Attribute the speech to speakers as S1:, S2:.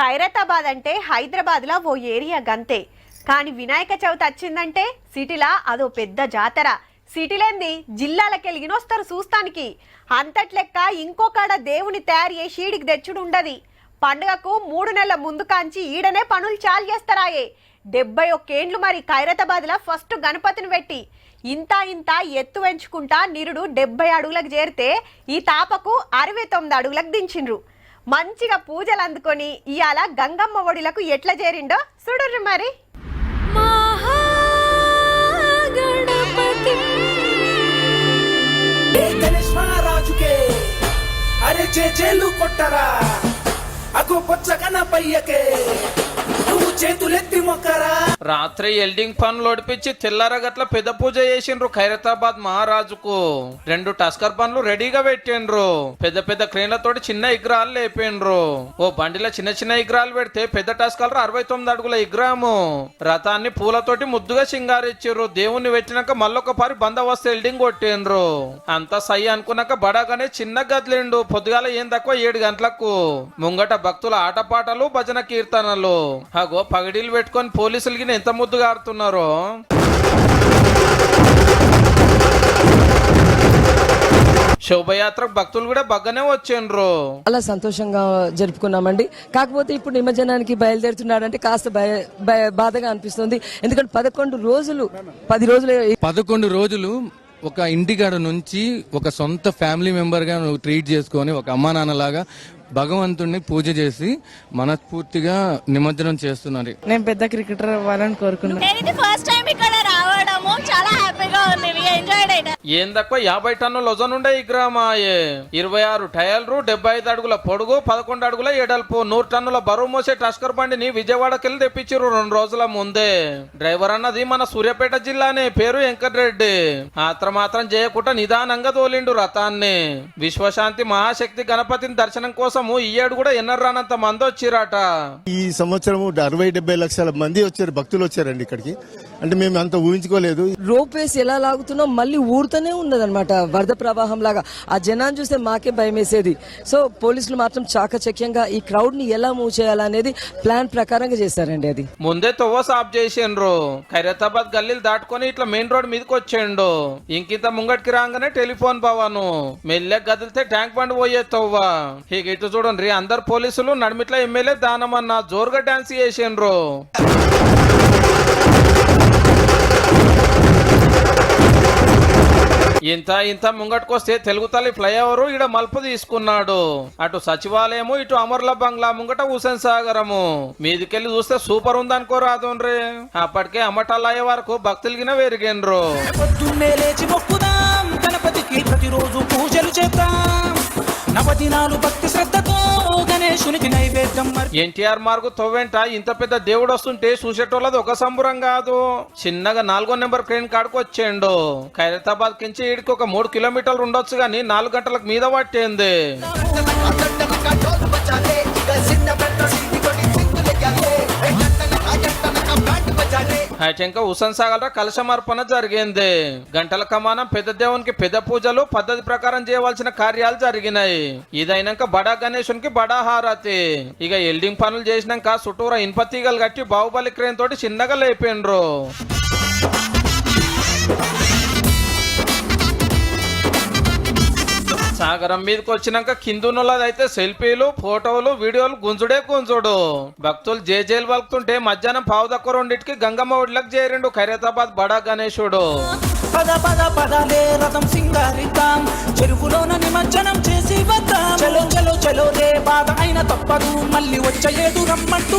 S1: ఖైరతాబాద్ అంటే హైదరాబాద్లో ఓ ఏరియా గంతే. కానీ వినాయక చవితి వచ్చిందంటే సిటీలా అదో పెద్ద జాతర. సిటీలేంది జిల్లాలకెళ్ళినొస్తారు చూస్తానికి. అంతట్లెక్క ఇంకొకడ దేవుని తయారు చేసి ఈడికి తెచ్చుడు ఉండది. పండుగకు 3 నెలల ముందు కాంచి ఈడనే పనులు చాలు చేస్తారాయే. 71 ఏండ్లు మరి ఖైరతాబాద్లో ఫస్ట్ గణపతిని పెట్టి ఇంత ఎత్తు పెంచుకుంటా నిరుడు 70 అడుగులకు చేరితే ఈ తాపకు 69 అడుగులకు దించిండ్రు. మంచిగా పూజలు అందుకొని ఇయాల గంగమ్మ ఒడిలకు ఎట్లా చేరిండో చూడర్రు మరి.
S2: అరే చేలు కొట్టరా అగో పొచ్చ కనపయ్యకే నువ్వు చేతులెత్తి మొక్కరా.
S3: రాత్రి ఎల్డింగ్ పనులు ఒడిపించి తెల్లారగట్ల పెద్ద పూజ చేసిండ్రు ఖైరతాబాద్ మహారాజుకు. 2 టస్కర్ పనులు రెడీగా పెట్టిండ్రు. పెద్ద పెద్ద క్రేన్లతోటి చిన్న విగ్రహాలు లేపిండ్రు. ఓ బండిలో చిన్న విగ్రహాలు పెడితే పెద్ద టస్కర్ 69 అడుగుల విగ్రహము. రథాన్ని పూలతోటి ముద్దుగా సింగారిచ్చిర్రు. దేవుణ్ణి పెట్టినాక మళ్ళొక పారి బందోబస్తు ఎల్డింగ్ కొట్టిండ్రు. అంతా సై అనుకున్నాక బడాగానే చిన్న గదిలిండు. పొద్దుగాల ఏం తక్కువ 7 గంటలకు. ముంగట భక్తుల ఆటపాటలు భజన కీర్తనలు. అగో పగడీలు పెట్టుకొని పోలీసులకి ఎంత ముద్దుగా ఆడుతున్నారో. శోభయాత్రకు భక్తులు కూడా బాగానే వచ్చిండ్రు.
S4: చాలా సంతోషంగా జరుపుకున్నామండి. కాకపోతే ఇప్పుడు నిమజ్జనానికి బయలుదేరుతున్నాడంటే కాస్త బాధగా అనిపిస్తుంది. ఎందుకంటే 11
S5: రోజులు ఒక ఇంటికాడ నుంచి ఒక సొంత ఫ్యామిలీ మెంబర్ గా నువ్వు ట్రీట్ చేసుకొని ఒక అమ్మా నాన్నలాగా భగవంతుడిని పూజ చేసి మనస్ఫూర్తిగా నిమజ్జనం చేస్తున్నారు.
S4: నేను పెద్ద క్రికెటర్ అవ్వాలని కోరుకున్నాను.
S6: ఫస్ట్ టైం ఇక్కడ రావడము చాలా హ్యాపీగా ఉంది.
S3: ఏం తక్కువ 50 టన్నుల వజనుండే విగ్రహమాయే. 26 టైర్లు, 75 అడుగుల పొడుగు, 11 అడుగుల ఎడల్పు, 100 టన్నుల బరువు మోసే టస్కర్ బండిని విజయవాడకెళ్ళి తెప్పించారు 2 రోజుల ముందే. డ్రైవర్ అన్నది మన సూర్యాపేట జిల్లానే, పేరు వెంకటరెడ్డి. మాత్రం చేయకుండా నిదానంగా తోలిండు రథాన్ని. విశ్వశాంతి మహాశక్తి గణపతిని దర్శనం కోసము ఈ ఏడు కూడా ఎన్నరానంత మంది వచ్చిరట.
S7: ఈ సంవత్సరం 60-70 లక్షల మంది వచ్చారు, భక్తులు వచ్చారండి ఇక్కడికి. అంటే మేము అంత ఊహించుకోలేదు.
S4: రోప్ వేసి ఎలా లాగుతున్నాం మళ్ళీ ఊరుతూనే ఉన్నదన్నమాట, వరద ప్రవాహం లాగా. ఆ జనాన్ని చూస్తే మాకే భయం వేసేది. సో పోలీసులు మాత్రం చాకచక్యంగా ఈ క్రౌడ్ ని ఎలా మూవ్ చేయాలనేది ప్లాన్ ప్రకారంగా చేశారండి. అది
S3: ముందే తొవ్వ సాఫ్ చేసిండ్రు. ఖైరతాబాద్ గల్లీలు దాటుకొని ఇట్లా మెయిన్ రోడ్ మీదకి వచ్చిండు. ఇంకింత ముంగటికి రాగానే టెలిఫోన్ భవను, మెల్లె గదిలితే ట్యాంక్ బండ్ పోయే తొవ్వ. ఇటు చూడండి, అందరు పోలీసులు నడిమిట్ల ఎమ్మెల్యే దానమన్న జోరుగా డాన్స్ చేసిండ్రు. ఇంత ముంగట్టుకొస్తే తెలుగు తల్లి ఫ్లైఓవర్ ఈడ మలుపు తీసుకున్నాడు. అటు సచివాలయము, ఇటు అమర్ల బంగ్లా ముంగట హుసేన్ సాగరము. మీదికెళ్ళి చూస్తే సూపర్ ఉందనుకో రాదుండ్రి. అప్పటికే అమ్మటాలయ్యే వరకు భక్తులకిన వెరిగిండ్రు.
S2: పొద్దున్నే లేచి మొక్కుదాం, గణపతికి ప్రతిరోజు పూజలు చేద్దాం. నవదినాలు భక్తి శ్రద్ధతో గణేశునికి నైవేద్యం.
S3: ఎన్టీఆర్ మార్గు తొవ్వెంట ఇంత పెద్ద దేవుడు వస్తుంటే చూసేటోళ్ళది ఒక సంబరం కాదు. చిన్నగా 4వ నెంబర్ క్రేన్ కాడికి వచ్చేండు. ఖైరతాబాద్ కించి ఈడికి ఒక 3 కిలోమీటర్లు ఉండొచ్చు గాని 4 గంటలకు మీద పట్టింది. ఇంకా హుసేన్ సాగర్ కలశమర్పణ జరిగింది. గంటల కమానం పెద్ద దేవునికి పెద్ద పూజలు పద్ధతి ప్రకారం చేయవలసిన కార్యాలు జరిగినాయి. ఇదైనాక బడా గణేశునికి బడా హారతి. ఇక ఎల్డింగ్ పనులు చేసినాక చుట్టూరా ఇనుప తీగలు కట్టి బాహుబలి క్రేన్ తోటి చిన్నగా లేపిండ్రు. సాగరం మీదకి వచ్చినాక కిందున్నదైతే సెల్ఫీలు, ఫోటోలు, వీడియోలు గుంజుడు. భక్తులు జేజేలు వలుకుతుంటే మధ్యాహ్నం 1:15 గంగమ్మ ఒడిలకు చేరిండు ఖైరతాబాద్ బడా గణేశుడు.
S2: పద రథం సింగారిద్దాం, చెరువులోన నిమజ్జనం చేసి వద్దాం. చలో రే బాధ అయిన తప్పదు, మళ్ళీ వచ్చేదు రమ్మంటూ